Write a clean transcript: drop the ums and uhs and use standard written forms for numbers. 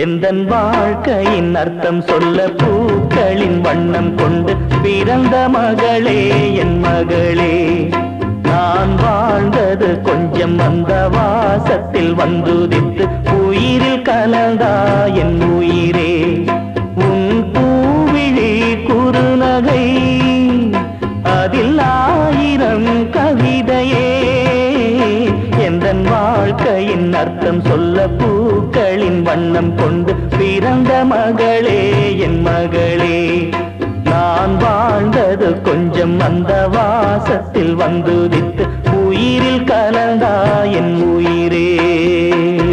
எந்தன் வாழ்க்கையின் அர்த்தம் சொல்ல பூக்களின் வண்ணம் கொண்டு பிறந்த மகளே என் மகளே. நான் வாழ்ந்தது கொஞ்சம் அந்த வாசத்தில் வந்துதித்து உயிரில் கலந்தா என் உயிரே. உன் பூவிழி குறுநகை அதில் ஆயிரம் கவிதையே. எந்தன் வாழ்க்கையின் அர்த்தம் சொல்ல பூக்களின் வண்ணம் கொண்டு பிறந்த மகளே என் மகளே. நான் வாழ்ந்தது கொஞ்சம் அந்த வாசத்தில் வந்துதித்து உயிரில் கலந்தா என் உயிரே.